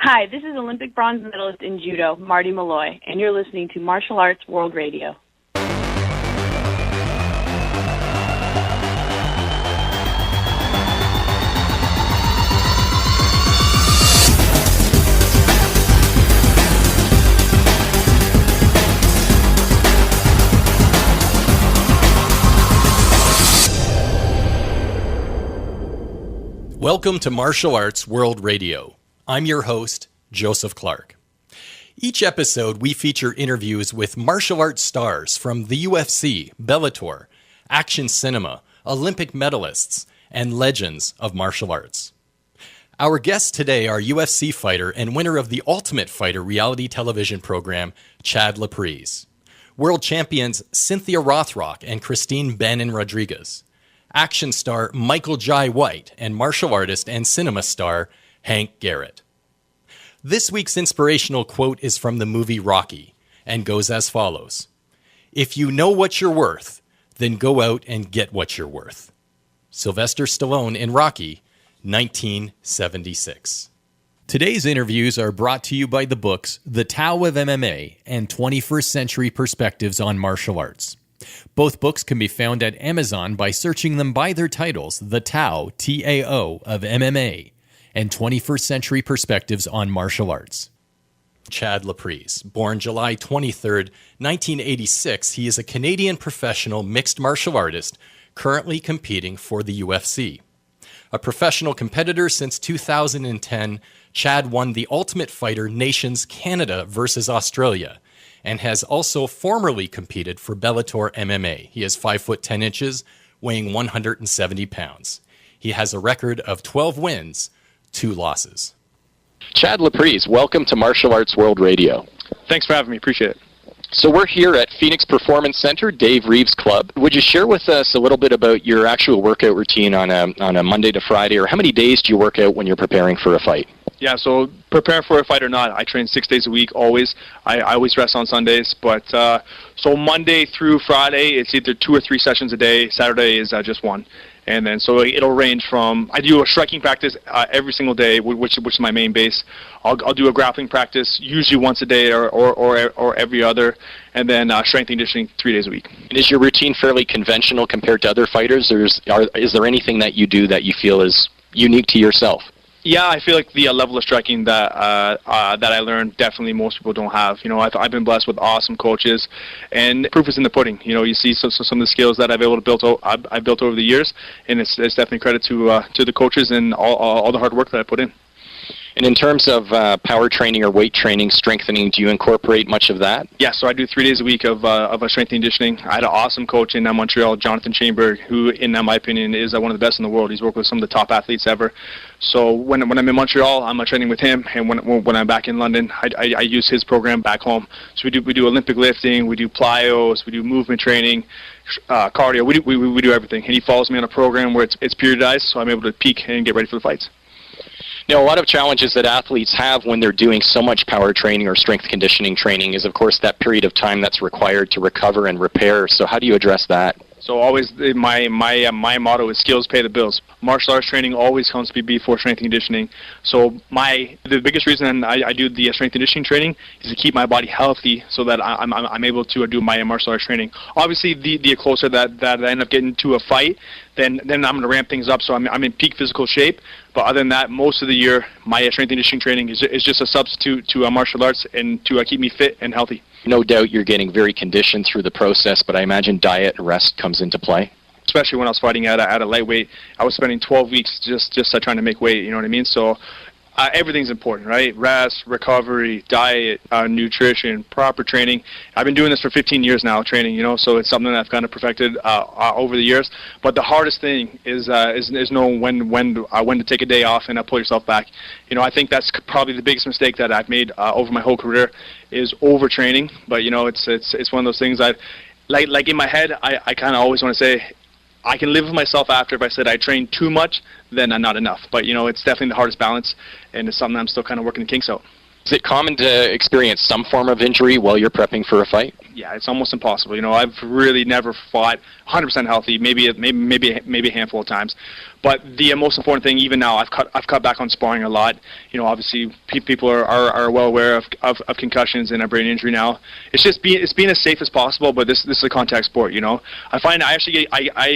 Hi, this is Olympic bronze medalist in judo, Marty Malloy, and you're listening to Martial Arts World Radio. Welcome to Martial Arts World Radio. I'm your host, Joseph Clark. Each episode, we feature interviews with martial arts stars from the UFC, Bellator, action cinema, Olympic medalists, and legends of martial arts. Our guests today are UFC fighter and winner of the Ultimate Fighter reality television program, CHAD LAPRISE, world champions Cynthia Rothrock and Christine Bannon-Rodriguez, action star Michael Jai White, and martial artist and cinema star Hank Garrett. This week's inspirational quote is from the movie Rocky and goes as follows: "If you know what you're worth, then go out and get what you're worth." Sylvester Stallone in Rocky, 1976. Today's interviews are brought to you by the books The Tao of MMA and 21st Century Perspectives on Martial Arts. Both books can be found at Amazon by searching them by their titles, The Tao, T-A-O, of MMA, and 21st Century Perspectives on Martial Arts. CHAD LAPRISE, born July 23, 1986, he is a Canadian professional mixed martial artist currently competing for the UFC. A professional competitor since 2010, Chad won the Ultimate Fighter Nations Canada versus Australia, and has also formerly competed for Bellator MMA. He is 5 foot 10 inches, weighing 170 pounds. He has a record of 12 wins, 2 losses. CHAD LAPRISE, welcome to Martial Arts World Radio. Thanks for having me. Appreciate it. So we're here at Phoenix Performance Center, Dave Reeves Club. Would you share with us a little bit about your actual workout routine on a Monday to Friday, or how many days do you work out when you're preparing for a fight? Yeah, so preparing for a fight or not, I train 6 days a week, always. I always rest on Sundays, but so Monday through Friday, it's either 2 or 3 sessions a day. Saturday is just 1. And then so it'll range from, I do a striking practice every single day, which is my main base. I'll do a grappling practice usually once a day or every other, and then strength and conditioning 3 days a week. And is your routine fairly conventional compared to other fighters, or is there anything that you do that you feel is unique to yourself? Yeah, I feel like the level of striking that I learned, definitely most people don't have. You know, I've been blessed with awesome coaches, and proof is in the pudding. You know, you see some of the skills that I've built over the years, and it's definitely credit to the coaches and all the hard work that I put in. And in terms of power training or weight training, strengthening, do you incorporate much of that? Yeah, so I do 3 days a week of strength and conditioning. I had an awesome coach in Montreal, Jonathan Chamberg, who, in my opinion, is one of the best in the world. He's worked with some of the top athletes ever. So when I'm in Montreal, I'm training with him, and when I'm back in London, I use his program back home. So we do Olympic lifting, we do plyos, we do movement training, cardio. We do everything, and he follows me on a program where it's periodized, so I'm able to peak and get ready for the fights. Now, a lot of challenges that athletes have when they're doing so much power training or strength conditioning training is, of course, that period of time that's required to recover and repair. So how do you address that? So always my motto is skills pay the bills. Martial arts training always comes before strength and conditioning. So the biggest reason I do the strength and conditioning training is to keep my body healthy, so that I'm able to do my martial arts training. Obviously, the closer that I end up getting to a fight, then I'm going to ramp things up, so I'm in peak physical shape. But other than that, most of the year, my strength and conditioning training is just a substitute to martial arts and to keep me fit and healthy. No doubt you're getting very conditioned through the process, but I imagine diet and rest comes into play. Especially when I was fighting at a lightweight, I was spending 12 weeks just trying to make weight, you know what I mean? So everything's important, right? Rest, recovery, diet, nutrition, proper training. I've been doing this for 15 years now, training, you know, so it's something that I've kind of perfected over the years. But the hardest thing is knowing when to take a day off and pull yourself back. You know, I think that's probably the biggest mistake that I've made over my whole career is overtraining. But you know, it's one of those things that, like in my head, I kind of always want to say, I can live with myself after if I said I trained too much, then not enough. But, you know, it's definitely the hardest balance, and it's something I'm still kind of working the kinks out. Is it common to experience some form of injury while you're prepping for a fight? Yeah, it's almost impossible. You know, I've really never fought 100% healthy, maybe a handful of times. But the most important thing, even now, I've cut back on sparring a lot. You know, obviously people are well aware of concussions and a brain injury now. It's being as safe as possible, but this is a contact sport. You know, I find I actually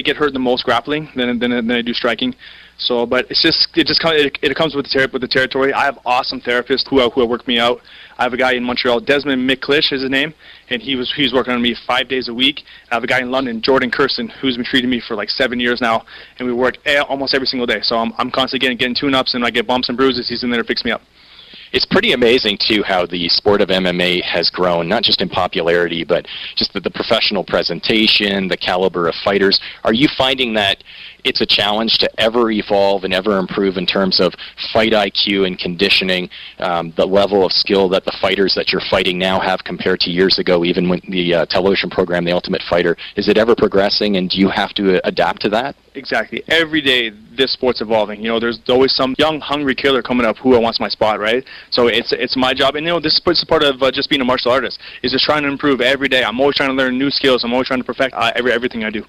get hurt the most grappling than I do striking. So, but it comes with the territory. I have awesome therapists who work me out. I have a guy in Montreal, Desmond McClish is his name, and he's working on me 5 days a week. I have a guy in London, Jordan Kirsten, who's been treating me for like 7 years now, and we work almost every single day. So I'm constantly getting tune-ups, and I get bumps and bruises. He's in there to fix me up. It's pretty amazing, too, how the sport of MMA has grown, not just in popularity, but just the professional presentation, the caliber of fighters. Are you finding that it's a challenge to ever evolve and ever improve in terms of fight IQ and conditioning, the level of skill that the fighters that you're fighting now have compared to years ago, even when the television program, The Ultimate Fighter? Is it ever progressing, and do you have to adapt to that? Exactly. Every day, this sport's evolving. You know, there's always some young, hungry killer coming up who wants my spot, right? So it's my job. And, you know, this is part of just being a martial artist, is just trying to improve every day. I'm always trying to learn new skills. I'm always trying to perfect everything I do.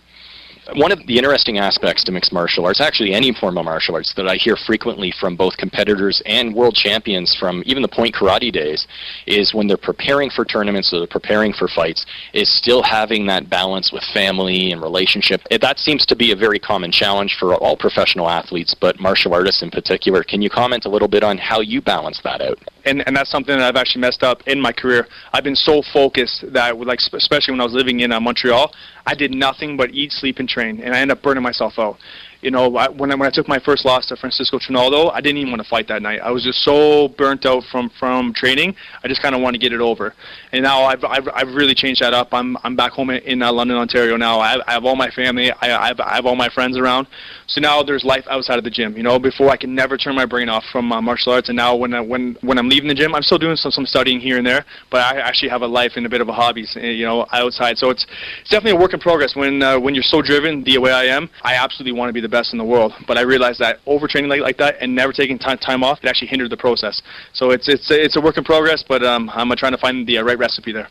One of the interesting aspects to mixed martial arts, actually any form of martial arts, that I hear frequently from both competitors and world champions from even the point karate days, is when they're preparing for tournaments or they're preparing for fights, is still having that balance with family and relationship. That seems to be a very common challenge for all professional athletes, but martial artists in particular. Can you comment a little bit on how you balance that out? And that's something that I've actually messed up in my career. I've been so focused that, like, especially when I was living in Montreal, I did nothing but eat, sleep, and train, and I ended up burning myself out. You know, when I took my first loss to Francisco Trinaldo, I didn't even want to fight that night. I was just so burnt out from training. I just kind of want to get it over. And now I've really changed that up. I'm back home in London, Ontario now. I have all my family. I have all my friends around. So now there's life outside of the gym. You know, before I could never turn my brain off from martial arts, and now when I'm leaving the gym, I'm still doing some studying here and there, but I actually have a life and a bit of a hobbies, you know, outside. So it's definitely a work in progress. When you're so driven the way I am, I absolutely want to be the best in the world. But I realized that overtraining like that and never taking time off, it actually hindered the process. So it's a work in progress, but I'm trying to find the right recipe there.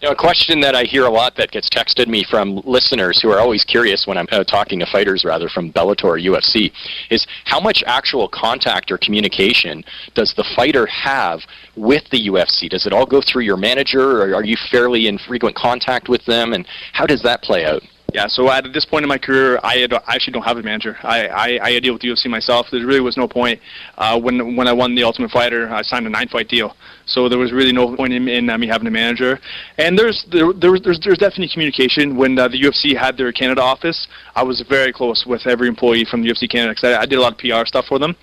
You know, a question that I hear a lot that gets texted me from listeners who are always curious when I'm talking to fighters, rather, from Bellator or UFC, is how much actual contact or communication does the fighter have with the UFC? Does it all go through your manager, or are you fairly in frequent contact with them, and how does that play out? Yeah, so at this point in my career, I actually don't have a manager. I deal with the UFC myself. There really was no point. When I won the Ultimate Fighter, I signed a 9-fight deal. So there was really no point in me having a manager. And there's definitely communication. When the UFC had their Canada office, I was very close with every employee from the UFC Canada, because I did a lot of PR stuff for them.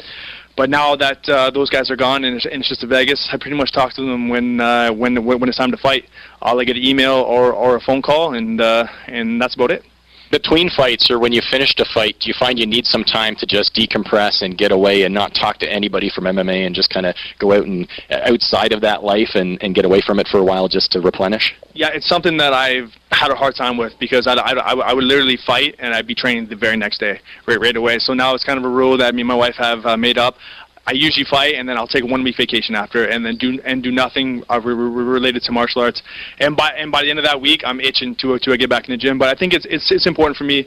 But now that those guys are gone and it's just to Vegas, I pretty much talk to them when it's time to fight. I'll get an email or a phone call, and that's about it. Between fights, or when you finished a fight, do you find you need some time to just decompress and get away and not talk to anybody from MMA and just kind of go out and outside of that life and get away from it for a while just to replenish? Yeah, it's something that I've had a hard time with, because I would literally fight and I'd be training the very next day, right away. So now it's kind of a rule that me and my wife have made up. I usually fight, and then I'll take a 1-week vacation after, and then do nothing related to martial arts. And by the end of that week, I'm itching to get back in the gym. But I think it's important for me,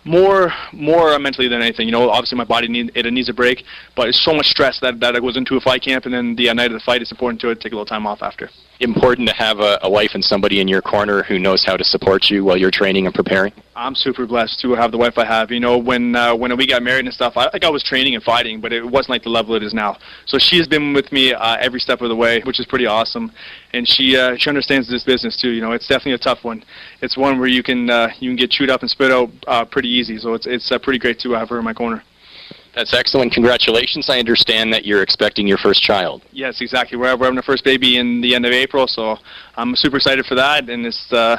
more mentally than anything. You know, obviously my body needs a break, but it's so much stress that goes into a fight camp, and then the night of the fight, it's important to take a little time off after. Important to have a wife and somebody in your corner who knows how to support you while you're training and preparing? I'm super blessed to have the wife I have. You know, when we got married and stuff, I was training and fighting, but it wasn't like the level it is now. So she's been with me every step of the way, which is pretty awesome. And she understands this business too. You know, it's definitely a tough one. It's one where you can get chewed up and spit out pretty easy. So it's pretty great to have her in my corner. That's excellent. Congratulations. I understand that you're expecting your first child. Yes, exactly. We're having our first baby in the end of April, so I'm super excited for that. And it's, I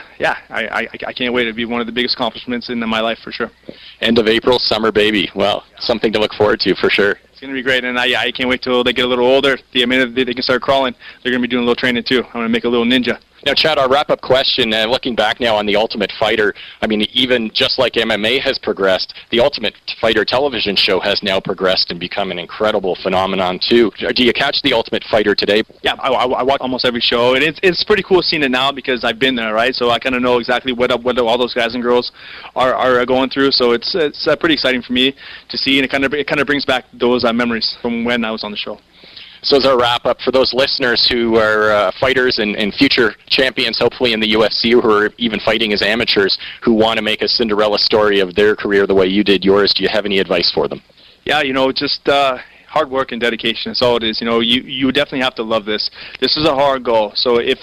can't wait. It'll be one of the biggest accomplishments in my life for sure. End of April, summer baby. Well, something to look forward to for sure. It's going to be great, and I can't wait till they get a little older. The minute they can start crawling, they're going to be doing a little training too. I'm going to make a little ninja. Now, Chad, our wrap-up question, looking back now on The Ultimate Fighter, I mean, even just like MMA has progressed, The Ultimate Fighter television show has now progressed and become an incredible phenomenon, too. Do you catch The Ultimate Fighter today? Yeah, I watch almost every show, and it's pretty cool seeing it now because I've been there, right? So I kind of know exactly what all those guys and girls are going through. So it's pretty exciting for me to see, and it kind of brings back those memories from when I was on the show. So as our wrap-up, for those listeners who are fighters and future champions, hopefully in the UFC, who are even fighting as amateurs, who want to make a Cinderella story of their career the way you did yours, do you have any advice for them? Yeah, just hard work and dedication. That's all it is. You definitely have to love this. This is a hard goal. So if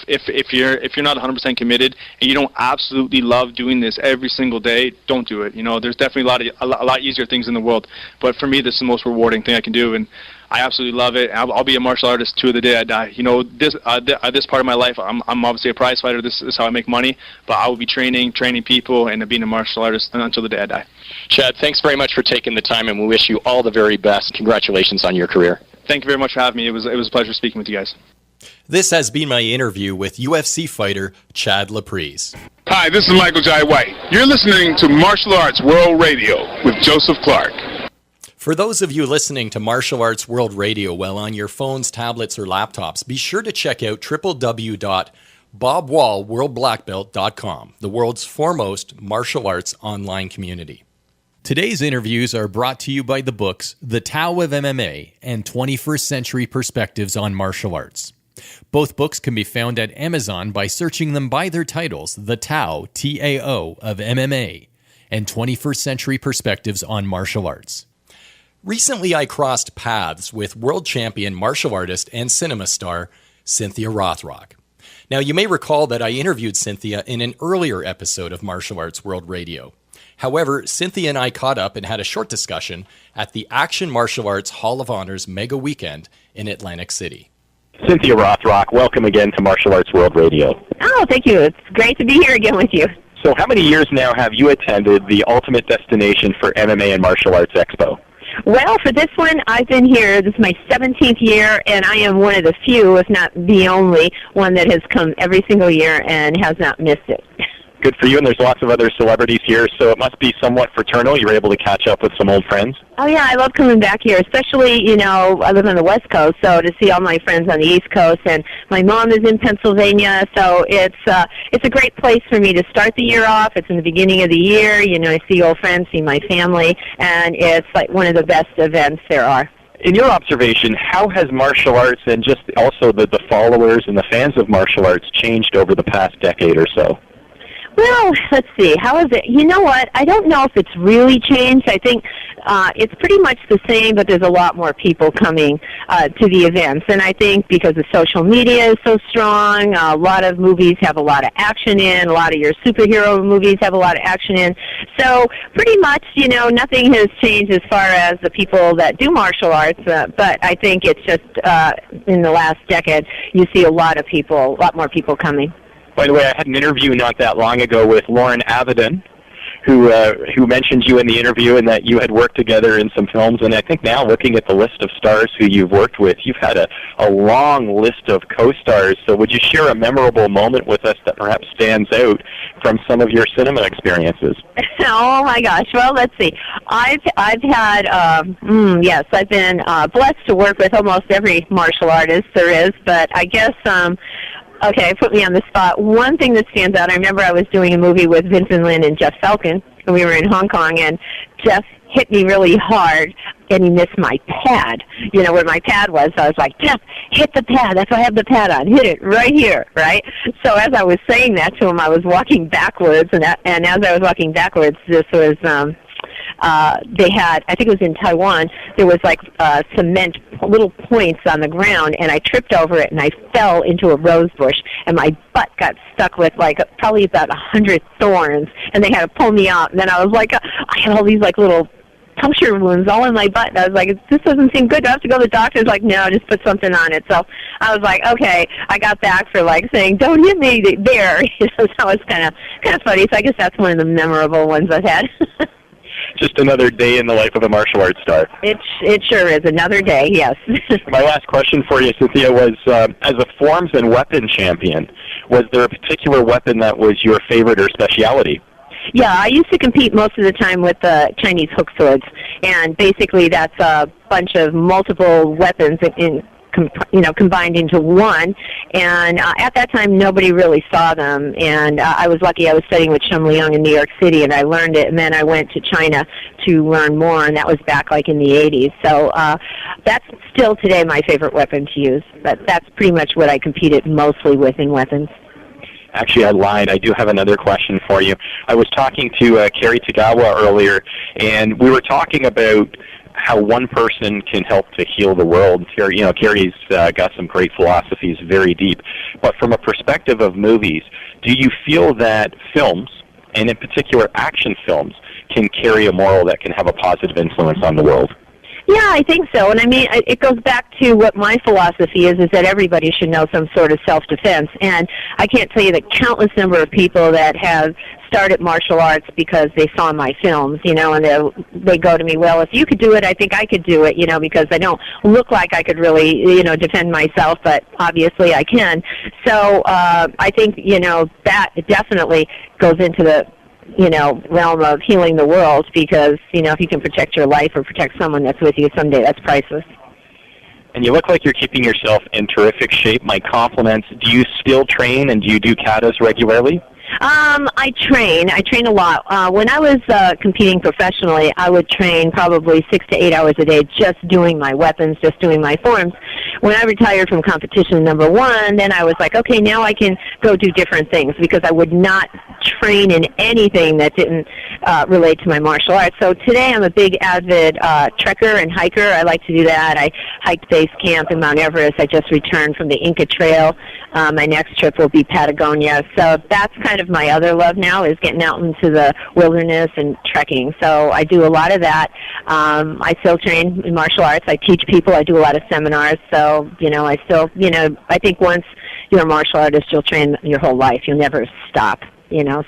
you're not 100% committed and you don't absolutely love doing this every single day, don't do it. There's definitely a lot easier things in the world. But for me, this is the most rewarding thing I can do, and I absolutely love it. I'll be a martial artist to the day I die. This part of my life, I'm obviously a prize fighter. This is how I make money. But I will be training people, and being a martial artist until the day I die. Chad, thanks very much for taking the time, and we wish you all the very best. Congratulations on your career. Thank you very much for having me. It was a pleasure speaking with you guys. This has been my interview with UFC fighter CHAD LAPRISE. Hi, this is Michael Jai White. You're listening to Martial Arts World Radio with Joseph Clark. For those of you listening to Martial Arts World Radio while on your phones, tablets, or laptops, be sure to check out www.bobwallworldblackbelt.com, the world's foremost martial arts online community. Today's interviews are brought to you by the books The Tao of MMA and 21st Century Perspectives on Martial Arts. Both books can be found at Amazon by searching them by their titles, The Tao, T-A-O, of MMA, and 21st Century Perspectives on Martial Arts. Recently, I crossed paths with world champion martial artist and cinema star Cynthia Rothrock. Now, you may recall that I interviewed Cynthia in an earlier episode of Martial Arts World Radio. However, Cynthia and I caught up and had a short discussion at the Action Martial Arts Hall of Honor's Mega Weekend in Atlantic City. Cynthia Rothrock, welcome again to Martial Arts World Radio. Oh, thank you. It's great to be here again with you. So how many years now have you attended the ultimate destination for MMA and Martial Arts Expo? Well, for this one, I've been here. This is my 17th year, and I am one of the few, if not the only, one that has come every single year and has not missed it. Good for you, and there's lots of other celebrities here, so it must be somewhat fraternal. You're able to catch up with some old friends? Oh, yeah, I love coming back here, especially, I live on the West Coast, so to see all my friends on the East Coast, and my mom is in Pennsylvania, so it's a great place for me to start the year off. It's in the beginning of the year, I see old friends, see my family, and it's like one of the best events there are. In your observation, how has martial arts and just also the followers and the fans of martial arts changed over the past decade or so? Well, let's see. How is it? You know what? I don't know if it's really changed. I think it's pretty much the same, but there's a lot more people coming to the events. And I think because the social media is so strong, a lot of movies have a lot of action in, a lot of your superhero movies have a lot of action in. So pretty much, nothing has changed as far as the people that do martial arts, but I think it's just in the last decade, you see a lot more people coming. By the way, I had an interview not that long ago with Lauren Avedon, who mentioned you in the interview and that you had worked together in some films. And I think now, looking at the list of stars who you've worked with, you've had a long list of co-stars. So would you share a memorable moment with us that perhaps stands out from some of your cinema experiences? Oh, my gosh. Well, let's see. I've had, yes, I've been blessed to work with almost every martial artist there is, but I guess... Okay, put me on the spot. One thing that stands out, I remember I was doing a movie with Vincent Lin and Jeff Falcon, and we were in Hong Kong, and Jeff hit me really hard, and he missed my pad, where my pad was. So I was like, Jeff, hit the pad. That's why I have the pad on. Hit it right here, right? So as I was saying that to him, I was walking backwards, and as I was walking backwards, this was... they had, I think it was in Taiwan, there was like cement little points on the ground, and I tripped over it and I fell into a rose bush, and my butt got stuck with probably about 100 thorns, and they had to pull me out. And then I was like, I had all these little puncture wounds all in my butt, and I was like, this doesn't seem good. Do I have to go to the doctor? He's like, no, just put something on it. So I was like, okay. I got back for saying, don't hit me there. So it's kind of funny. So I guess that's one of the memorable ones I've had. Just another day in the life of a martial arts star. It sure is. Another day, yes. My last question for you, Cynthia, was as a forms and weapon champion, Was there a particular weapon that was your favorite or specialty? Yeah, I used to compete most of the time with Chinese hook swords, and basically that's a bunch of multiple weapons combined into one. And at that time, nobody really saw them. And I was lucky. I was studying with Shum Leung in New York City, and I learned it. And then I went to China to learn more, and that was back like in the 80s. So that's still today my favorite weapon to use. But that's pretty much what I competed mostly with in weapons. Actually, I lied. I do have another question for you. I was talking to Carrie Tagawa earlier, and we were talking about how one person can help to heal the world. Carrie's got some great philosophies, very deep. But from a perspective of movies, do you feel that films, and in particular action films, can carry a moral that can have a positive influence on the world? Yeah, I think so. And I mean, it goes back to what my philosophy is that everybody should know some sort of self-defense. And I can't tell you the countless number of people that have started martial arts because they saw my films, and they go to me, well, if you could do it, I think I could do it, because I don't look like I could really, defend myself, but obviously I can. So I think, that definitely goes into the realm of healing the world, because, if you can protect your life or protect someone that's with you someday, that's priceless. And you look like you're keeping yourself in terrific shape. My compliments. Do you still train, and do you do katas regularly? I train a lot. When I was competing professionally, I would train probably 6 to 8 hours a day just doing my weapons, just doing my forms. When I retired from competition number one, then I was like, okay, now I can go do different things, because I would not train in anything that didn't relate to my martial arts. So today I'm a big avid trekker and hiker. I like to do that. I hiked base camp in Mount Everest. I just returned from the Inca Trail. My next trip will be Patagonia. So that's kind of my other love now, is getting out into the wilderness and trekking. So I do a lot of that. I still train in martial arts. I teach people. I do a lot of seminars. So, I still, I think once you're a martial artist, you'll train your whole life. You'll never stop.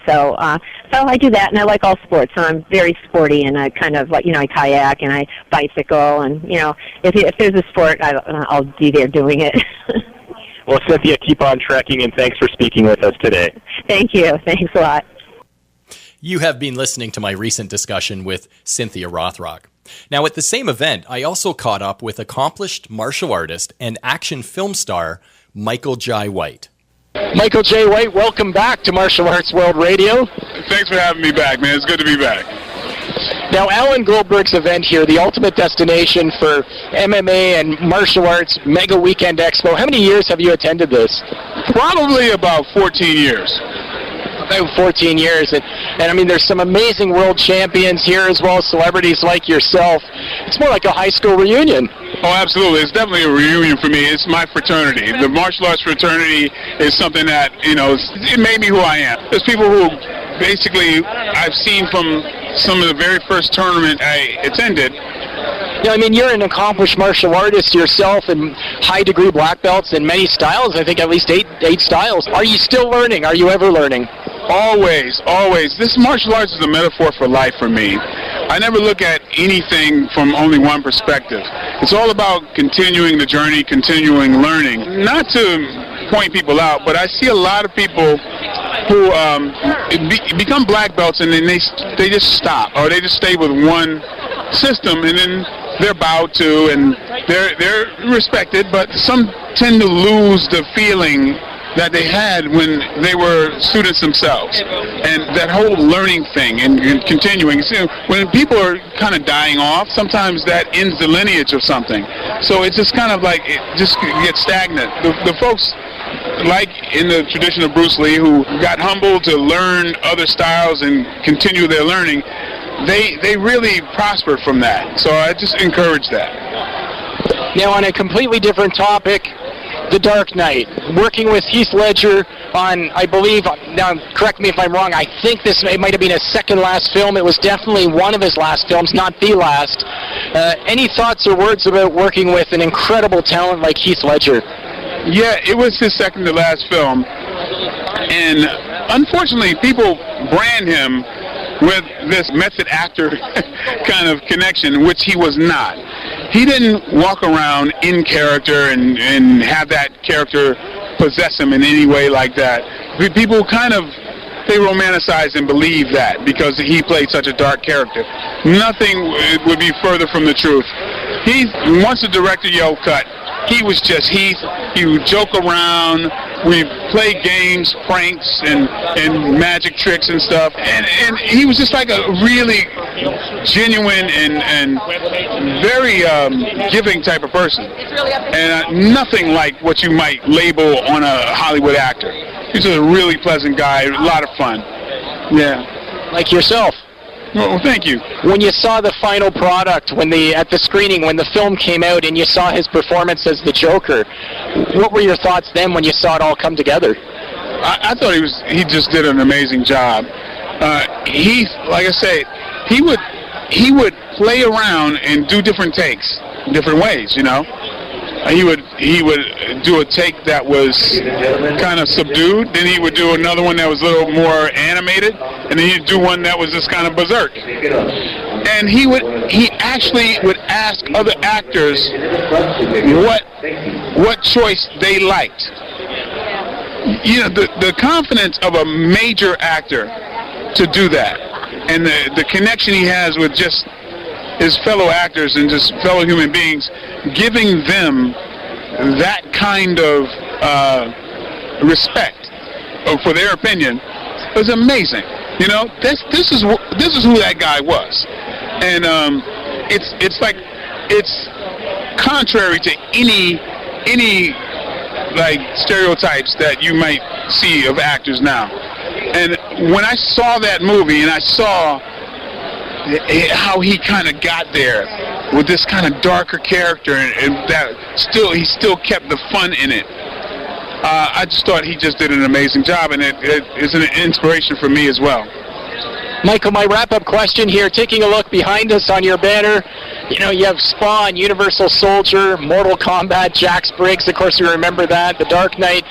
So I do that, and I like all sports. So I'm very sporty, and I kind of like, I kayak and I bicycle, and if there's a sport, I'll be there doing it. Well, Cynthia, keep on trekking, and thanks for speaking with us today. Thank you. Thanks a lot. You have been listening to my recent discussion with Cynthia Rothrock. Now, at the same event, I also caught up with accomplished martial artist and action film star Michael Jai White. Michael J. White, welcome back to Martial Arts World Radio. Thanks for having me back, man. It's good to be back. Now, Alan Goldberg's event here, the ultimate destination for MMA and martial arts mega weekend expo. How many years have you attended this? Probably about 14 years. About 14 years. And I mean, there's some amazing world champions here, as well as celebrities like yourself. It's more like a high school reunion. Oh, absolutely. It's definitely a reunion for me. It's my fraternity. The martial arts fraternity is something that, it made me who I am. There's people who basically I've seen from some of the very first tournament I attended. Yeah, I mean, you're an accomplished martial artist yourself, and high-degree black belts in many styles. I think at least eight styles. Are you still learning? Are you ever learning? Always, always. This martial arts is a metaphor for life for me. I never look at anything from only one perspective. It's all about continuing the journey, continuing learning. Not to point people out, but I see a lot of people who become black belts, and then they just stop, or they just stay with one system, and then they're bowed to, and they're respected, but some tend to lose the feeling that they had when they were students themselves, and that whole learning thing and continuing. So when people are kind of dying off, sometimes that ends the lineage of something. So it's just kind of like it just gets stagnant. The folks, like in the tradition of Bruce Lee, who got humbled to learn other styles and continue their learning, they really prosper from that. So I just encourage that. Now, on a completely different topic, The Dark Knight, working with Heath Ledger on, I believe, now correct me if I'm wrong, I think it might have been his second last film. It was definitely one of his last films, not the last. Any thoughts or words about working with an incredible talent like Heath Ledger? Yeah, it was his second to last film, and unfortunately people brand him with this method actor kind of connection, which he was not. He didn't walk around in character and have that character possess him in any way like that. People kind of, they romanticize and believe that because he played such a dark character. Nothing would be further from the truth. Once the director yelled cut, he was just Heath. He would joke around. We played games, pranks, and magic tricks and stuff. And he was just like a really genuine and very giving type of person. And nothing like what you might label on a Hollywood actor. He's a really pleasant guy, a lot of fun. Yeah. Like yourself. Well, thank you. When you saw the final product, at the screening, when the film came out and you saw his performance as the Joker, what were your thoughts then when you saw it all come together? I thought he just did an amazing job. Like I say, he would play around and do different takes, different ways, you know. He would do a take that was kind of subdued, then he would do another one that was a little more animated, and then he'd do one that was just kind of berserk. And he actually would ask other actors what choice they liked. You know, the confidence of a major actor to do that, and the connection he has with just his fellow actors and just fellow human beings, giving them that kind of respect for their opinion was amazing. You know, this is who that guy was, and it's contrary to any like stereotypes that you might see of actors now. And when I saw that movie and I saw how he kind of got there with this kind of darker character, and that he still kept the fun in it. I just thought he just did an amazing job, and it is an inspiration for me as well. Michael, my wrap-up question here, taking a look behind us on your banner, you know, you have Spawn, Universal Soldier, Mortal Kombat, Jax Briggs, of course you remember that, The Dark Knight.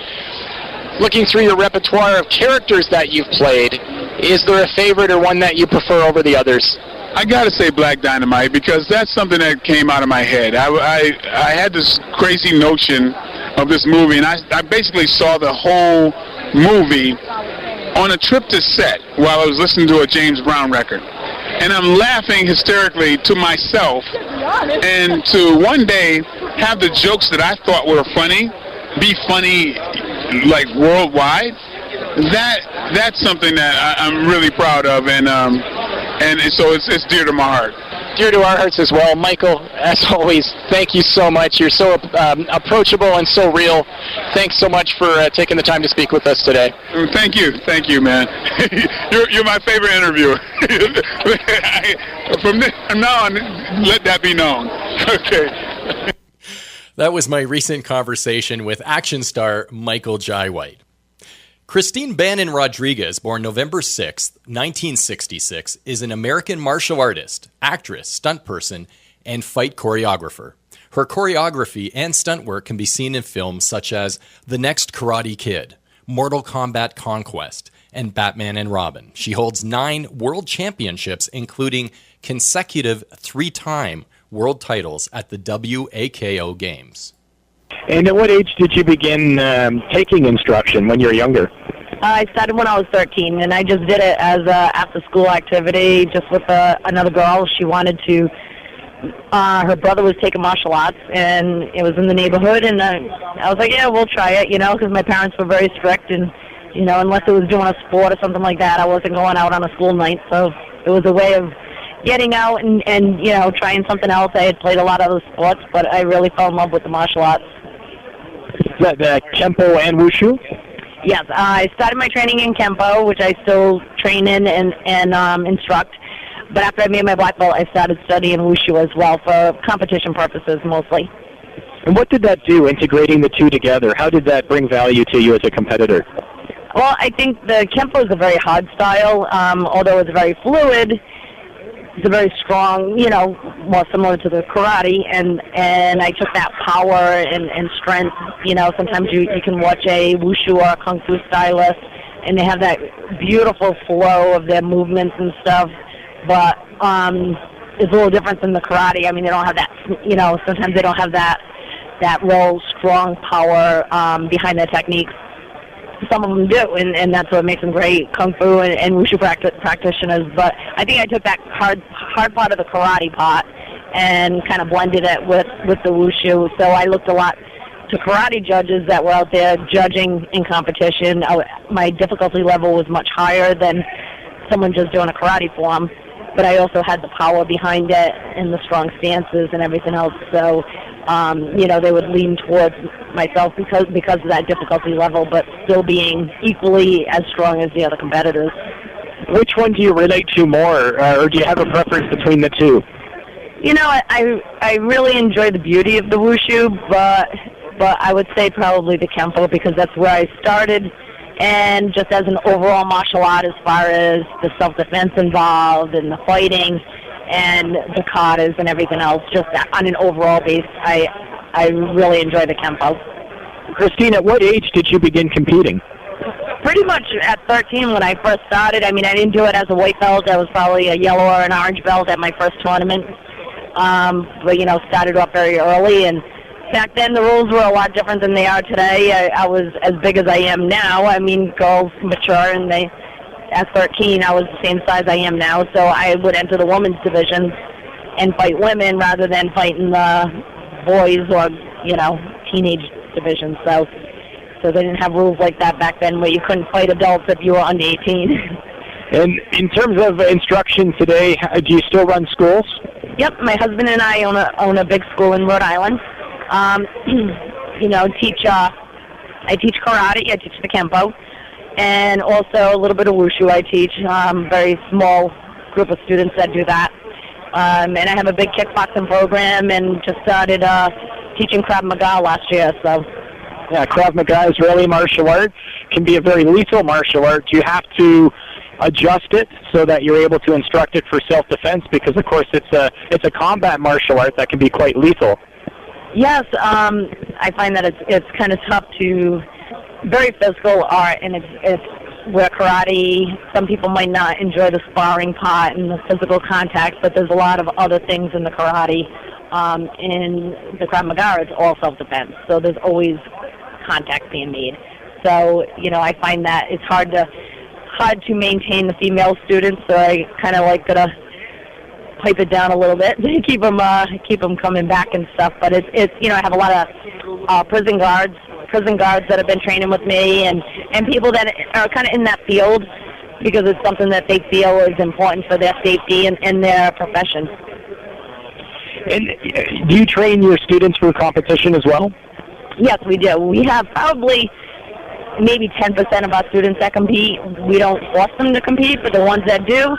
Looking through your repertoire of characters that you've played, is there a favorite or one that you prefer over the others? I gotta say Black Dynamite, because that's something that came out of my head. I had this crazy notion of this movie, and I basically saw the whole movie on a trip to set while I was listening to a James Brown record. And I'm laughing hysterically to myself, and to one day have the jokes that I thought were funny be funny like worldwide. That's something that I'm really proud of, and so it's dear to my heart. Dear to our hearts as well. Michael, as always, thank you so much. You're so approachable and so real. Thanks so much for taking the time to speak with us today. Thank you, man. You're my favorite interviewer. From now on, let that be known. Okay. That was my recent conversation with action star Michael Jai White. Christine Bannon-Rodriguez, born November 6, 1966, is an American martial artist, actress, stunt person, and fight choreographer. Her choreography and stunt work can be seen in films such as The Next Karate Kid, Mortal Kombat Conquest, and Batman and Robin. She holds 9 world championships, including consecutive 3-time world titles at the WAKO Games. And at what age did you begin taking instruction, when you were younger? I started when I was 13, and I just did it as an after-school activity just with another girl. She wanted to, her brother was taking martial arts, and it was in the neighborhood, and I was like, yeah, we'll try it, you know, because my parents were very strict, and, you know, unless it was doing a sport or something like that, I wasn't going out on a school night, so it was a way of getting out and you know, trying something else. I had played a lot of other sports, but I really fell in love with the martial arts. Is that Kempo and Wushu? Yes, I started my training in Kempo, which I still train in and instruct. But after I made my black belt, I started studying Wushu as well for competition purposes mostly. And what did that do, integrating the two together? How did that bring value to you as a competitor? Well, I think the Kempo is a very hard style, although it's very fluid. It's a very strong, you know, more similar to the karate, and I took that power and strength. You know, sometimes you can watch a wushu or a kung fu stylist, and they have that beautiful flow of their movements and stuff, but it's a little different than the karate. I mean, they don't have that, you know, sometimes they don't have that that real strong power behind their techniques. Some of them do, and that's what makes them great Kung Fu and Wushu practitioners. But I think I took that hard part of the karate part and kind of blended it with the Wushu. So I looked a lot to karate judges that were out there judging in competition. My difficulty level was much higher than someone just doing a karate form, but I also had the power behind it and the strong stances and everything else. So, they would lean towards myself because of that difficulty level, but still being equally as strong as the other competitors. Which one do you relate to more, or do you have a preference between the two? I really enjoy the beauty of the Wushu, but I would say probably the Kempo because that's where I started. And just as an overall martial art, as far as the self-defense involved and the fighting and the katas and everything else, just on an overall base, I really enjoy the Kempo. Christine, at what age did you begin competing? Pretty much at 13 when I first started. I mean, I didn't do it as a white belt. I was probably a yellow or an orange belt at my first tournament. But, started off very early. And back then the rules were a lot different than they are today. I was as big as I am now. I mean, girls mature, and at 13 I was the same size I am now. So I would enter the women's division and fight women rather than fighting the boys or, teenage divisions. So they didn't have rules like that back then where you couldn't fight adults if you were under 18. And in terms of instruction today, do you still run schools? Yep, my husband and I own a big school in Rhode Island. I teach karate, I teach the Kempo, and also a little bit of Wushu I teach, very small group of students that do that. And I have a big kickboxing program and just started teaching Krav Maga last year. So. Yeah, Krav Maga, Israeli martial art, can be a very lethal martial art. Do you have to adjust it so that you're able to instruct it for self-defense? Because, of course, it's a combat martial art that can be quite lethal. Yes, I find that it's kind of tough to, very physical art, and it's where karate, some people might not enjoy the sparring part and the physical contact, but there's a lot of other things in the karate. In the Krav Maga, it's all self-defense, so there's always contact being made. So, I find that it's hard to maintain the female students, so I kind of like to pipe it down a little bit to keep them coming back and stuff. But it's I have a lot of prison guards that have been training with me, and people that are kind of in that field because it's something that they feel is important for their safety and their profession. And do you train your students for competition as well? Yes, we do. We have probably maybe 10% of our students that compete. We don't force them to compete, but the ones that do,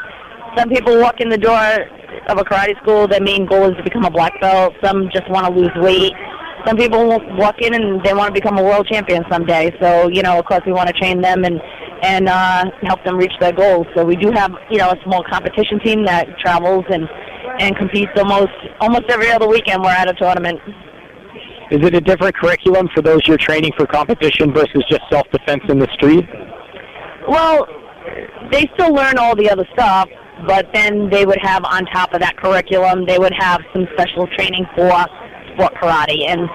some people walk in the door of a karate school, their main goal is to become a black belt. Some just want to lose weight. Some people walk in and they want to become a world champion someday. So, of course we want to train them and help them reach their goals. So we do have, a small competition team that travels and competes almost every other weekend we're at a tournament. Is it a different curriculum for those you're training for competition versus just self-defense in the street? Well, they still learn all the other stuff, but then they would have on top of that curriculum, they would have some special training for sport karate. And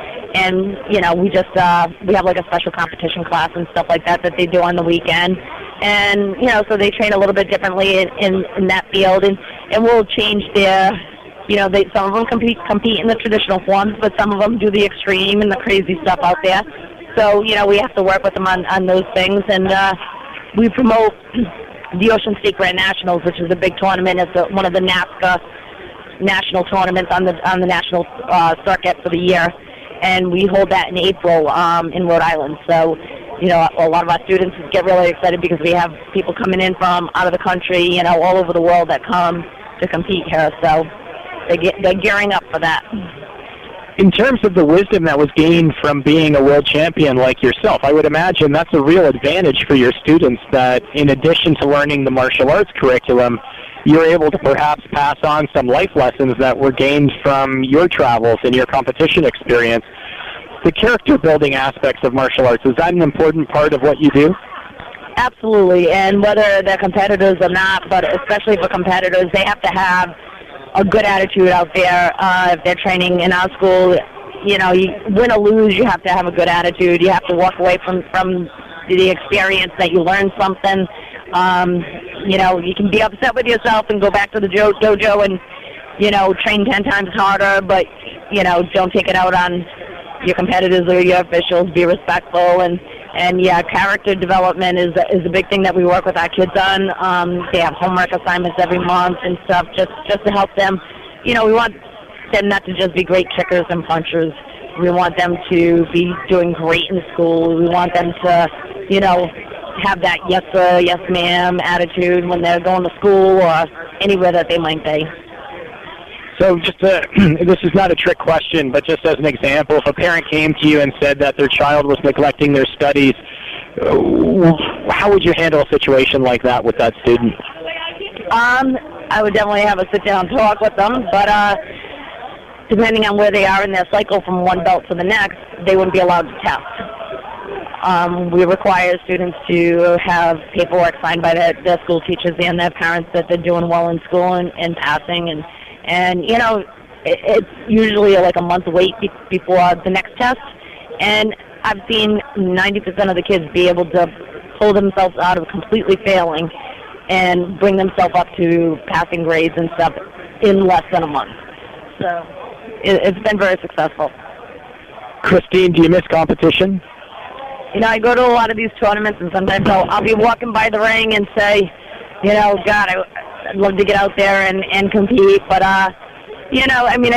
we have like a special competition class and stuff like that they do on the weekend. And, so they train a little bit differently in that field, and we'll change their, some of them compete in the traditional forms, but some of them do the extreme and the crazy stuff out there. So, we have to work with them on those things, and we promote the Ocean State Grand Nationals, which is a big tournament. It's one of the NASCA national tournaments on the national circuit for the year, and we hold that in April in Rhode Island. So, a lot of our students get really excited because we have people coming in from out of the country, all over the world that come to compete here. So they're gearing up for that. In terms of the wisdom that was gained from being a world champion like yourself, I would imagine that's a real advantage for your students, that in addition to learning the martial arts curriculum, you're able to perhaps pass on some life lessons that were gained from your travels and your competition experience. The character building aspects of martial arts, is that an important part of what you do? Absolutely, and whether they're competitors or not, but especially for competitors, they have to have a good attitude out there. If they're training in our school, you win or lose, you have to have a good attitude. You have to walk away from the experience that you learned something. You can be upset with yourself and go back to the dojo and, train 10 times harder, but, don't take it out on your competitors or your officials. Be respectful. And yeah, character development is a big thing that we work with our kids on. They have homework assignments every month and stuff just to help them. We want them not to just be great kickers and punchers. We want them to be doing great in school. We want them to, have that yes sir, yes ma'am attitude when they're going to school or anywhere that they might be. So this is not a trick question, but just as an example, if a parent came to you and said that their child was neglecting their studies, how would you handle a situation like that with that student? I would definitely have a sit-down talk with them, but depending on where they are in their cycle from one belt to the next, they wouldn't be allowed to test. We require students to have paperwork signed by their school teachers and their parents that they're doing well in school and passing. And it's usually like a month wait before the next test. And I've seen 90% of the kids be able to pull themselves out of completely failing and bring themselves up to passing grades and stuff in less than a month. So it's been very successful. Christine, do you miss competition? I go to a lot of these tournaments, and sometimes I'll be walking by the ring and say, God, I'd love to get out there and compete. But, I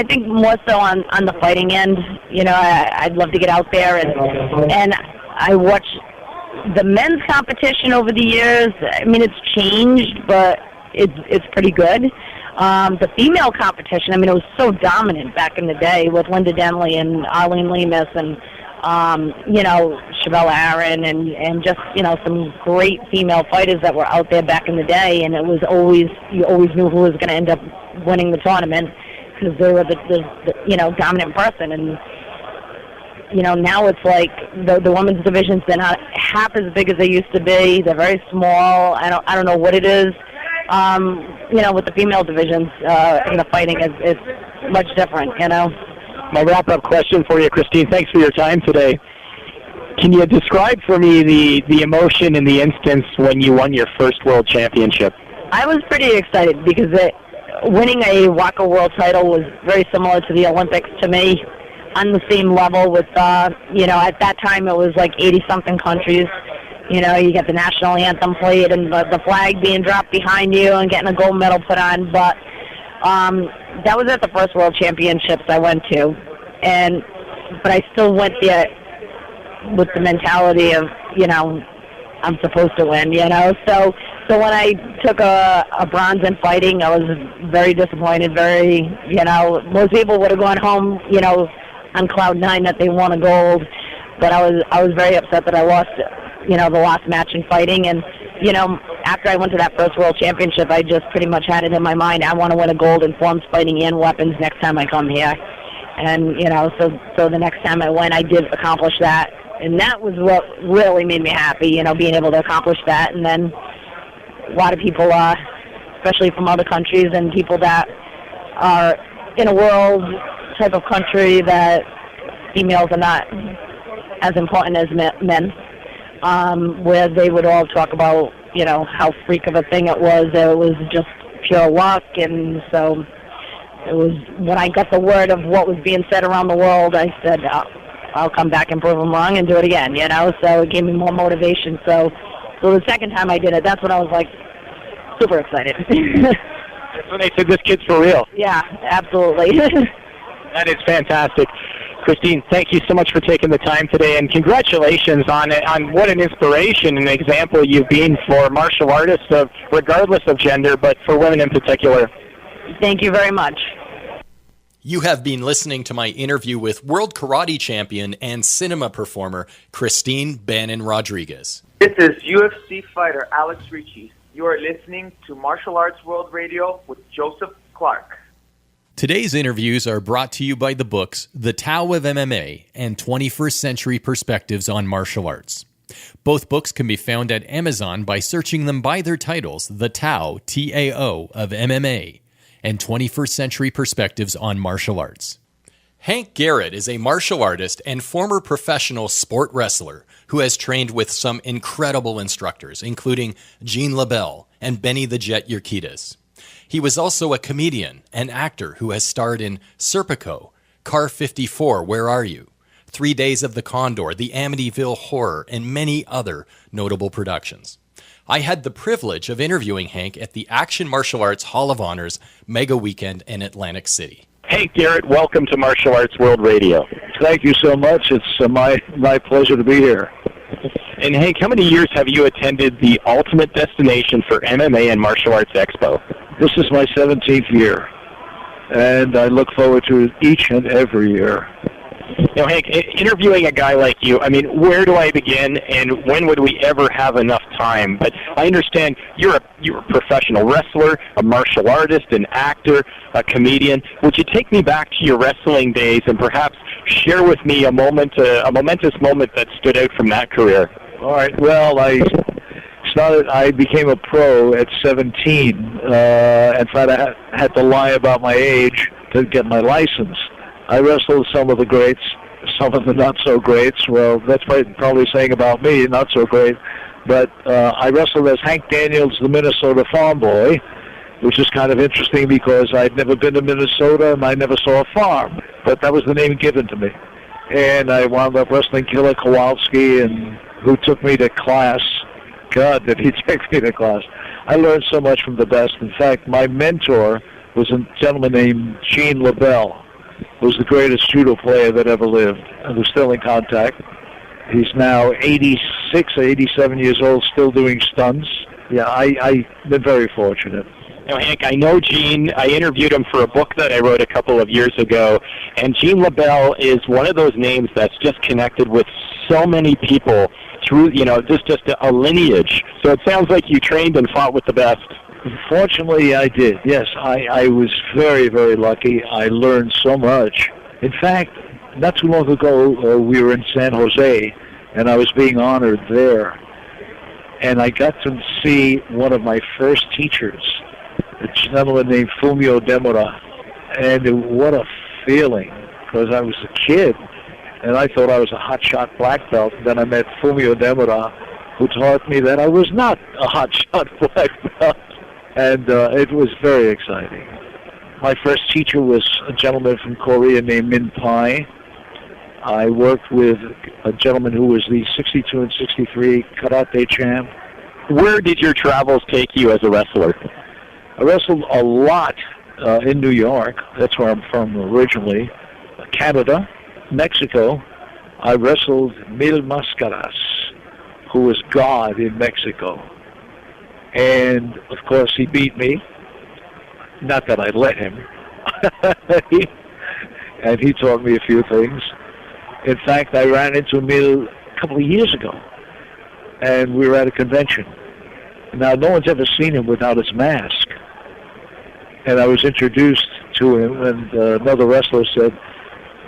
think more so on the fighting end, I'd love to get out there. And I watch the men's competition over the years. It's changed, but it's pretty good. The female competition, it was so dominant back in the day with Linda Denley and Arlene Lemus and, Chevelle Aaron and just, some great female fighters that were out there back in the day. And it was you always knew who was going to end up winning the tournament because they were the dominant person. And, now it's like the women's divisions, they're not half as big as they used to be. They're very small. I don't know what it is. With the female divisions in the fighting, it's much different, My wrap-up question for you, Christine. Thanks for your time today. Can you describe for me the emotion in the instance when you won your first world championship? I was pretty excited because winning a WACA world title was very similar to the Olympics to me, on the same level with, at that time it was like 80-something countries. You get the national anthem played and the flag being dropped behind you and getting a gold medal put on. But that was at the first World Championships I went to. But I still went there with the mentality of, I'm supposed to win, So when I took a bronze in fighting, I was very disappointed, most people would have gone home, on cloud nine that they won a gold. But I was very upset that I lost the last match in fighting. And, after I went to that first World Championship, I just pretty much had it in my mind, I want to win a gold in forms, fighting, and weapons next time I come here. And, so the next time I went, I did accomplish that. And that was what really made me happy, being able to accomplish that. And then a lot of people, especially from other countries and people that are in a world type of country that females are not as important as men, where they would all talk about, how freak of a thing it was. It was just pure luck. And so it was, when I got the word of what was being said around the world, I said, I'll come back and prove them wrong and do it again, So it gave me more motivation. So the second time I did it, that's when I was like super excited. That's when they said, this kid's for real. Yeah, absolutely. That is fantastic. Christine, thank you so much for taking the time today, and congratulations on what an inspiration and example you've been for martial artists, regardless of gender, but for women in particular. Thank you very much. You have been listening to my interview with world karate champion and cinema performer Christine Bannon-Rodriguez. This is UFC fighter Alex Ricci. You are listening to Martial Arts World Radio with Joseph Clark. Today's interviews are brought to you by the books The Tao of MMA and 21st Century Perspectives on Martial Arts. Both books can be found at Amazon by searching them by their titles, The Tao, T-A-O, of MMA, and 21st Century Perspectives on Martial Arts. Hank Garrett is a martial artist and former professional sport wrestler who has trained with some incredible instructors, including Gene LaBelle and Benny the Jet Urquidez. He was also a comedian and actor who has starred in Serpico, Car 54, Where Are You?, 3 Days of the Condor, The Amityville Horror, and many other notable productions. I had the privilege of interviewing Hank at the Action Martial Arts Hall of Honor's Mega Weekend in Atlantic City. Hank Garrett, welcome to Martial Arts World Radio. Thank you so much. It's my pleasure to be here. And Hank, how many years have you attended the ultimate destination for MMA and Martial Arts Expo? This is my 17th year, and I look forward to it each and every year. Now, Hank, interviewing a guy like you, I mean, where do I begin, and when would we ever have enough time? But I understand you're a professional wrestler, a martial artist, an actor, a comedian. Would you take me back to your wrestling days and perhaps share with me a momentous moment that stood out from that career? All right. Well, I became a pro at 17. In fact, I had to lie about my age to get my license. I wrestled some of the greats, some of the not-so-greats. Well, that's probably saying about me, not so great. But I wrestled as Hank Daniels, the Minnesota farm boy, which is kind of interesting because I'd never been to Minnesota and I never saw a farm. But that was the name given to me. And I wound up wrestling Killer Kowalski, and who took me to class. God, did he take me to class. I learned so much from the best. In fact, my mentor was a gentleman named Gene LaBelle, who was the greatest judo player that ever lived, and who's still in contact. He's now 86 or 87 years old, still doing stunts. Yeah, I've been very fortunate. Now, Hank, I know Gene. I interviewed him for a book that I wrote a couple of years ago, and Gene LaBelle is one of those names that's just connected with so many people through, just a lineage. So it sounds like you trained and fought with the best. Fortunately, I did. Yes, I was very, very lucky. I learned so much. In fact, not too long ago, we were in San Jose, and I was being honored there. And I got to see one of my first teachers, a gentleman named Fumio Demura. And what a feeling, because I was a kid, and I thought I was a hotshot black belt. Then I met Fumio Demura, who taught me that I was not a hotshot black belt. And it was very exciting. My first teacher was a gentleman from Korea named Min Pai. I worked with a gentleman who was the 62 and 63 karate champ. Where did your travels take you as a wrestler? I wrestled a lot in New York. That's where I'm from originally. Canada, Mexico. I wrestled Mil Mascaras, who was God in Mexico. And, of course, he beat me. Not that I let him. And he taught me a few things. In fact, I ran into Mil a couple of years ago, and we were at a convention. Now, no one's ever seen him without his mask. And I was introduced to him, and another wrestler said,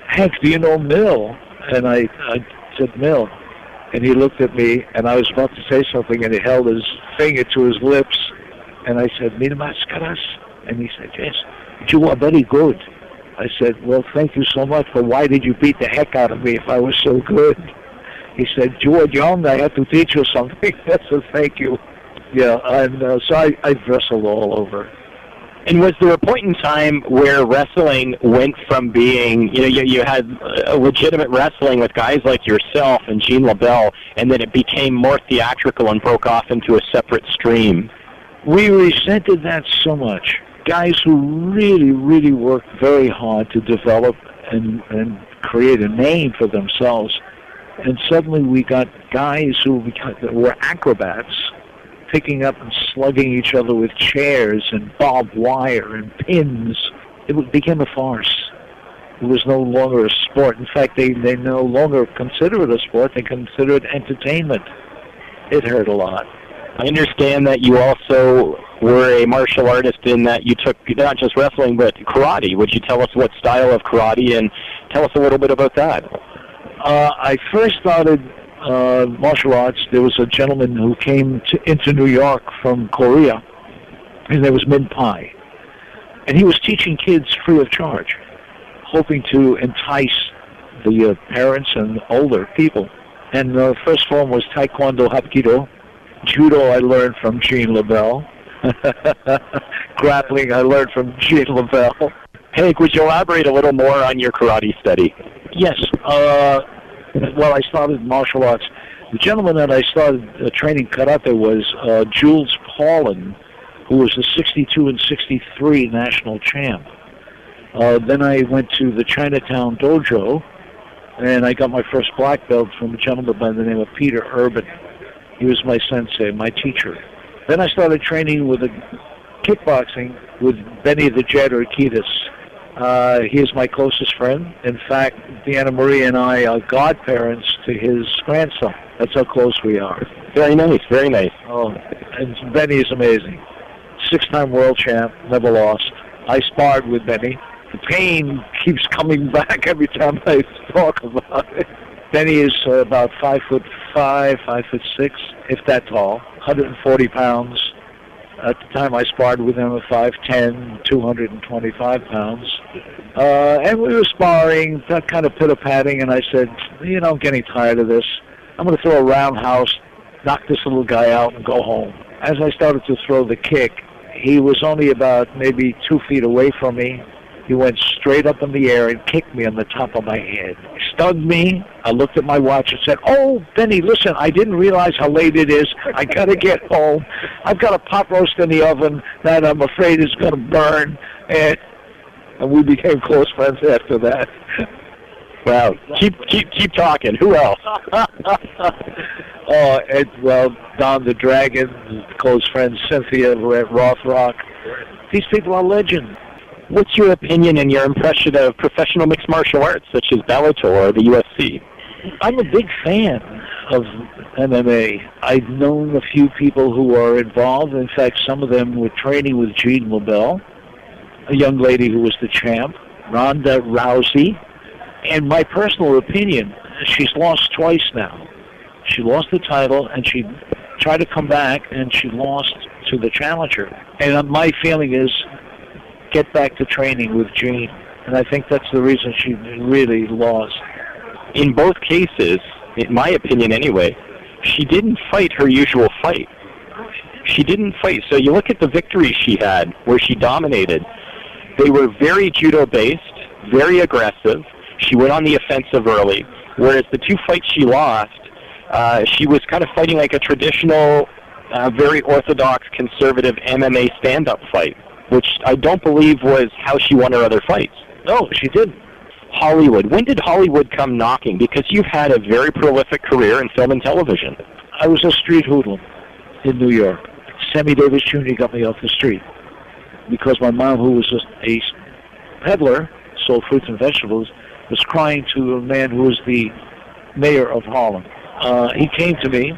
"Hank, do you know Mil?" And I said, "Mil." And he looked at me, and I was about to say something, and he held his finger to his lips. And I said, "Mil Mascaras?" And he said, "Yes, you are very good." I said, "Well, thank you so much, but why did you beat the heck out of me if I was so good?" He said, "You were young, I had to teach you something." I said, "Thank you." Yeah, and so I wrestled all over. And was there a point in time where wrestling went from being, you had a legitimate wrestling with guys like yourself and Gene LaBelle, and then it became more theatrical and broke off into a separate stream? We resented that so much. Guys who really, really worked very hard to develop and create a name for themselves. And suddenly we got guys who were acrobats, picking up and slugging each other with chairs and barbed wire and pins. It became a farce. It was no longer a sport. In fact, they no longer consider it a sport. They consider it entertainment. It hurt a lot. I understand that you also were a martial artist in that you took not just wrestling, but karate. Would you tell us what style of karate, and tell us a little bit about that? I first started martial arts. There was a gentleman who came into New York from Korea. His name was Min Pai. And he was teaching kids free of charge. hoping to entice the parents and older people. And the first form was Taekwondo Hapkido. Judo I learned from Gene LaBelle. Grappling I learned from Gene LaBelle. Hank, would you elaborate a little more on your karate study? Yes. Well, I started martial arts. The gentleman that I started training karate was Jules Paulin, who was the 62 and 63 national champ. Then I went to the Chinatown Dojo, and I got my first black belt from a gentleman by the name of Peter Urban. He was my sensei, my teacher. Then I started training with kickboxing with Benny the Jet Urquidez. He is my closest friend. In fact, Deanna Marie and I are godparents to his grandson. That's how close we are. Very nice, very nice. Oh, and Benny is amazing. 6-time world champ, never lost. I sparred with Benny. The pain keeps coming back every time I talk about it. Benny is about 5'5", 5'6", if that tall, 140 pounds. At the time I sparred with him at 5'10", 225 pounds. And we were sparring, that kind of pitter-patting, and I said, I'm getting tired of this. I'm going to throw a roundhouse, knock this little guy out, and go home. As I started to throw the kick, he was only about maybe 2 feet away from me. He went straight up in the air and kicked me on the top of my head. He stunned me. I looked at my watch and said, "Oh, Benny, listen, I didn't realize how late it is. I got to get home. I've got a pot roast in the oven that I'm afraid is going to burn." And we became close friends after that. Wow. Keep talking. Who else? Don the Dragon, close friend Cynthia Rothrock. These people are legends. What's your opinion and your impression of professional mixed martial arts, such as Bellator or the UFC? I'm a big fan of MMA. I've known a few people who are involved. In fact, some of them were training with Gene LaBelle, a young lady who was the champ, Ronda Rousey. And my personal opinion, she's lost twice now. She lost the title, and she tried to come back, and she lost to the challenger. And my feeling is, get back to training with Gene. And I think that's the reason she really lost. In both cases, in my opinion anyway, she didn't fight her usual fight. She didn't fight. So you look at the victories she had, where she dominated. They were very judo-based, very aggressive. She went on the offensive early. Whereas the 2 fights she lost, she was kind of fighting like a traditional, very orthodox, conservative MMA stand-up fight, which I don't believe was how she won her other fights. No, she didn't. Hollywood. When did Hollywood come knocking? Because you've had a very prolific career in film and television. I was a street hoodlum in New York. Sammy Davis Jr. got me off the street because my mom, who was a peddler, sold fruits and vegetables, was crying to a man who was the mayor of Harlem. He came to me.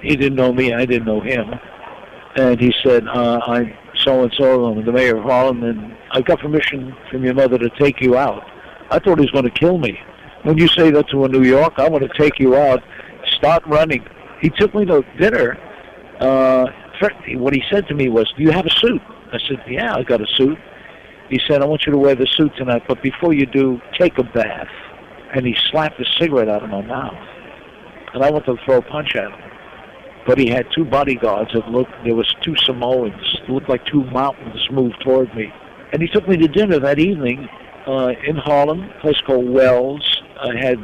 He didn't know me. I didn't know him. And he said, I'm so-and-so, I'm the mayor of Harlem, and I got permission from your mother to take you out. I thought he was going to kill me. When you say that to a New York, I want to take you out, start running. He took me to dinner. What he said to me was, "Do you have a suit?" I said, "Yeah, I got a suit." He said, "I want you to wear the suit tonight, but before you do, take a bath." And he slapped a cigarette out of my mouth. And I went to throw a punch at him. But he had 2 bodyguards there was 2 Samoans. It looked like 2 mountains moved toward me. And he took me to dinner that evening in Harlem, a place called Wells. I had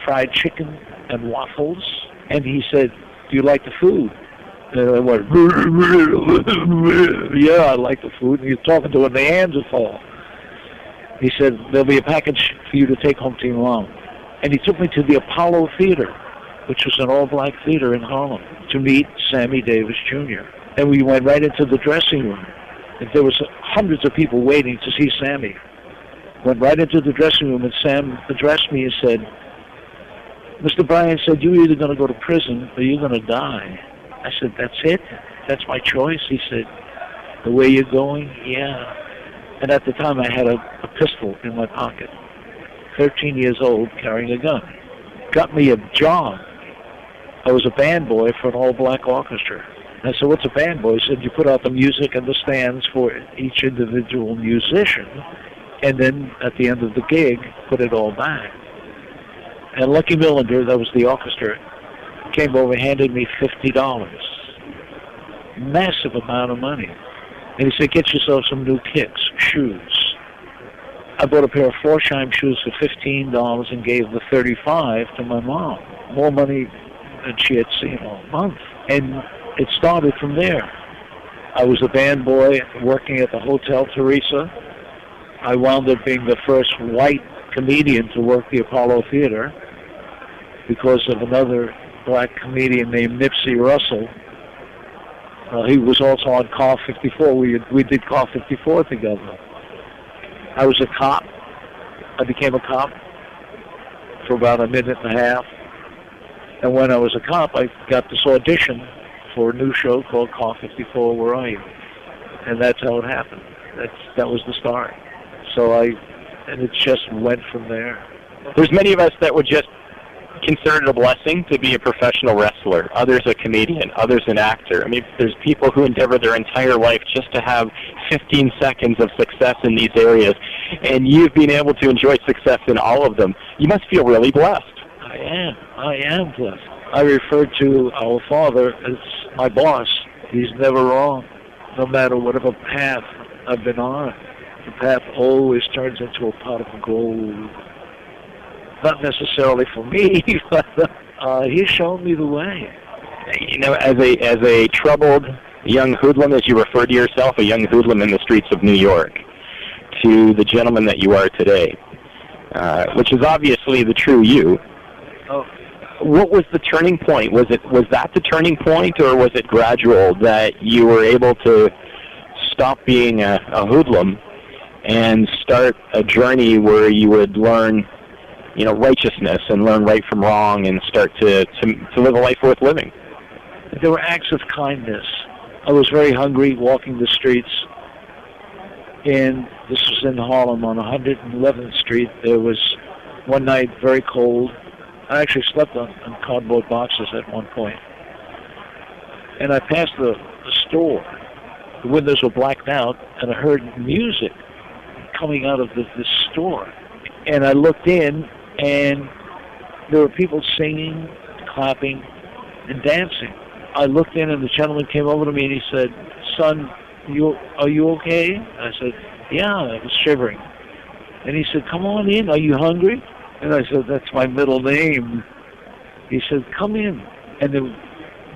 fried chicken and waffles. And he said, "Do you like the food?" And I went, "Yeah, I like the food." And he was talking to a Neanderthal. He said, "There'll be a package for you to take home to your mom." And he took me to the Apollo Theater, which was an all-black theater in Harlem, to meet Sammy Davis Jr. And we went right into the dressing room. And there was hundreds of people waiting to see Sammy. Went right into the dressing room, and Sam addressed me and said, "Mr. Bryan said, you're either going to go to prison or you're going to die." I said, "That's it? That's my choice?" He said, "The way you're going, yeah." And at the time, I had a pistol in my pocket. 13 years old, carrying a gun. Got me a job. I was a band boy for an all-black orchestra. And I said, "What's a band boy?" He said, "You put out the music and the stands for each individual musician, and then at the end of the gig, put it all back. And Lucky Millinder, that was the orchestra, came over and handed me $50. Massive amount of money. And he said, get yourself some new kicks, shoes. I bought a pair of Florsheim shoes for $15 and gave the $35 to my mom. More money than she had seen all month. And it started from there. I was a band boy working at the Hotel Teresa. I wound up being the first white comedian to work the Apollo Theater because of another black comedian named Nipsey Russell. He was also on Car 54. We did Car 54 together. I was a cop. I became a cop for about a minute and a half. And when I was a cop, I got this audition for a new show called Car 54, Where Are You? And that's how it happened. That was the start. And it just went from there. There's many of us that would just consider it a blessing to be a professional wrestler, others a comedian, others an actor. I mean, there's people who endeavor their entire life just to have 15 seconds of success in these areas, and you've been able to enjoy success in all of them. You must feel really blessed. I am blessed. I refer to our father as my boss. He's never wrong, no matter whatever path I've been on. The path always turns into a pot of gold. Not necessarily for me, but he's shown me the way. You know, as a troubled young hoodlum, as you refer to yourself, a young hoodlum in the streets of New York, to the gentleman that you are today, which is obviously the true you. Oh. What was the turning point? Was that the turning point, or was it gradual that you were able to stop being a hoodlum and start a journey where you would learn, righteousness and learn right from wrong and start to live a life worth living? There were acts of kindness. I was very hungry walking the streets, and this was in Harlem on 111th Street. There was one night very cold. I actually slept on cardboard boxes at one point. And I passed the store. The windows were blacked out, and I heard music coming out of this store. And I looked in, and there were people singing, clapping, and dancing. I looked in, and the gentleman came over to me, and he said, "Son, are you okay?" I said, "Yeah," I was shivering. And he said, "Come on in, are you hungry?" And I said, "That's my middle name." He said, "Come in." And there were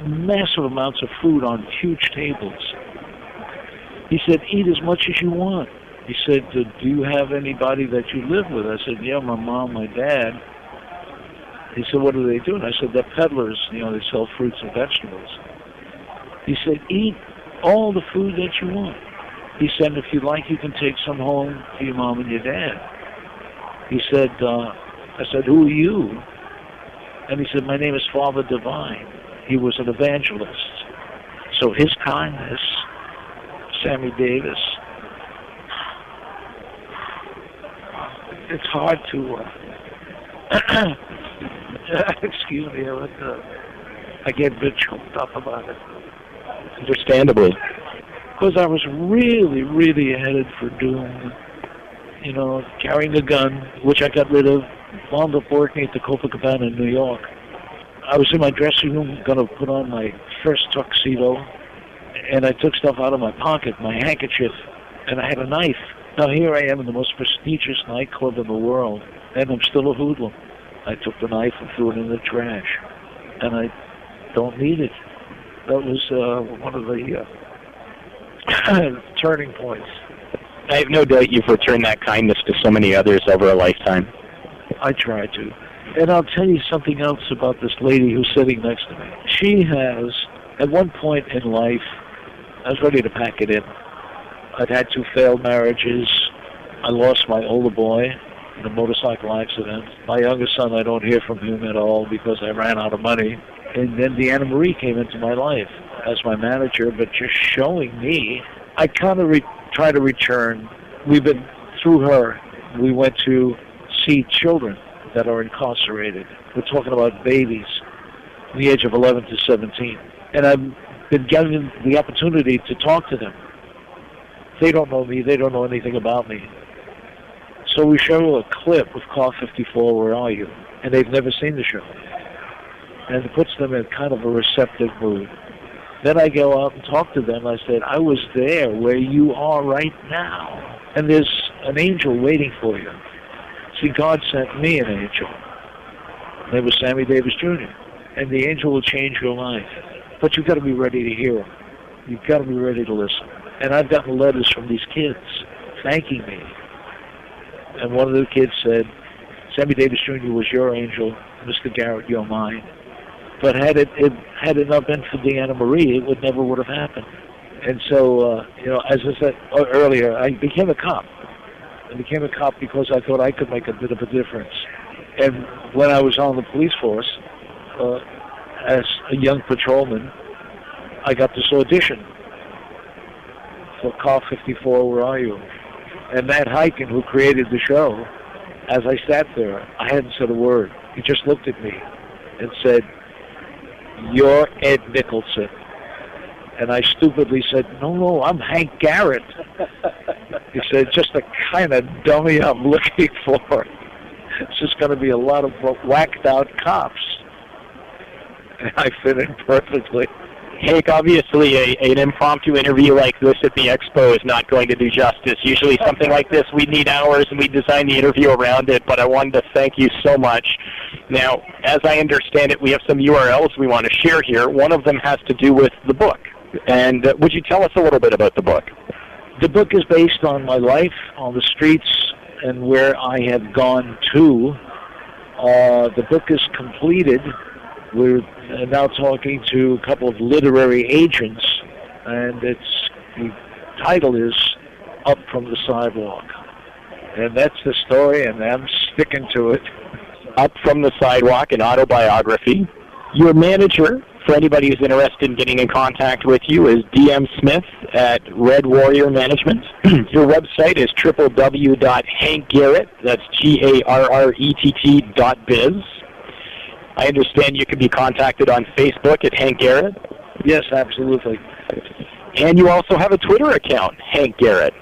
massive amounts of food on huge tables. He said, "Eat as much as you want." He said, "Do you have anybody that you live with?" I said, "Yeah, my mom, my dad." He said, "What do they do?" And I said, "They're peddlers, they sell fruits and vegetables." He said, "Eat all the food that you want." He said, "If you like, you can take some home to your mom and your dad." He said, I said, "Who are you?" And he said, "My name is Father Divine." He was an evangelist. So his kindness, Sammy Davis, it's hard to, excuse me, I get a bit choked up about it. Understandably. Because I was really, really headed for doom. Carrying a gun, which I got rid of, wound up working at the Copacabana in New York. I was in my dressing room, going to put on my first tuxedo, and I took stuff out of my pocket, my handkerchief, and I had a knife. Now here I am in the most prestigious nightclub in the world, and I'm still a hoodlum. I took the knife and threw it in the trash, and I don't need it. That was one of the turning points. I have no doubt you've returned that kindness to so many others over a lifetime. I try to. And I'll tell you something else about this lady who's sitting next to me. She has, at one point in life, I was ready to pack it in. I'd had 2 failed marriages. I lost my older boy in a motorcycle accident. My youngest son, I don't hear from him at all because I ran out of money. And then Deanna Marie came into my life as my manager, but just showing me, I kind of try to return. We've been, through her, we went to see children that are incarcerated. We're talking about babies, from the age of 11 to 17. And I've been given the opportunity to talk to them. They don't know me. They don't know anything about me. So we show a clip of Car 54, Where Are You? And they've never seen the show. And it puts them in kind of a receptive mood. Then I go out and talk to them. I said, I was there where you are right now. And there's an angel waiting for you. See, God sent me an angel. His name was Sammy Davis Jr. And the angel will change your life. But you've got to be ready to hear him. You've got to be ready to listen. And I've gotten letters from these kids thanking me. And one of the kids said, Sammy Davis Jr. was your angel, Mr. Garrett, you're mine. But had it not been for Deanna Marie, it never would have happened. And so, as I said earlier, I became a cop. I became a cop because I thought I could make a bit of a difference. And when I was on the police force, as a young patrolman, I got this audition for Car 54, Where Are You? And Matt Hyken, who created the show, as I sat there, I hadn't said a word. He just looked at me and said, "You're Ed Nicholson." And I stupidly said, no, I'm Hank Garrett. He said, just the kind of dummy I'm looking for. It's just going to be a lot of whacked out cops. And I fit in perfectly. Hank, obviously an impromptu interview like this at the Expo is not going to do justice. Usually something like this, we need hours and we design the interview around it, but I wanted to thank you so much. Now, as I understand it, we have some URLs we want to share here. One of them has to do with the book. And would you tell us a little bit about the book? The book is based on my life on the streets and where I have gone to. The book is completed. We're now talking to a couple of literary agents, and the title is Up from the Sidewalk. And that's the story, and I'm sticking to it. Up from the Sidewalk, an autobiography. Your manager, for anybody who's interested in getting in contact with you, is DM Smith at Red Warrior Management. Your website is www.hankgarrett, that's GARRETT.biz. I understand you can be contacted on Facebook at Hank Garrett. Yes, absolutely. And you also have a Twitter account, Hank Garrett.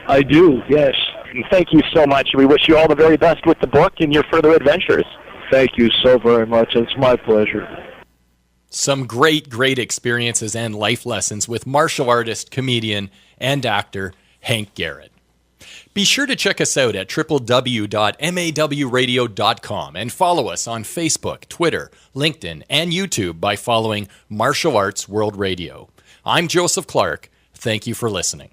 I do, yes. And thank you so much. We wish you all the very best with the book and your further adventures. Thank you so very much. It's my pleasure. Some great experiences and life lessons with martial artist, comedian, and actor Hank Garrett. Be sure to check us out at www.mawradio.com and follow us on Facebook, Twitter, LinkedIn, and YouTube by following Martial Arts World Radio. I'm Joseph Clark. Thank you for listening.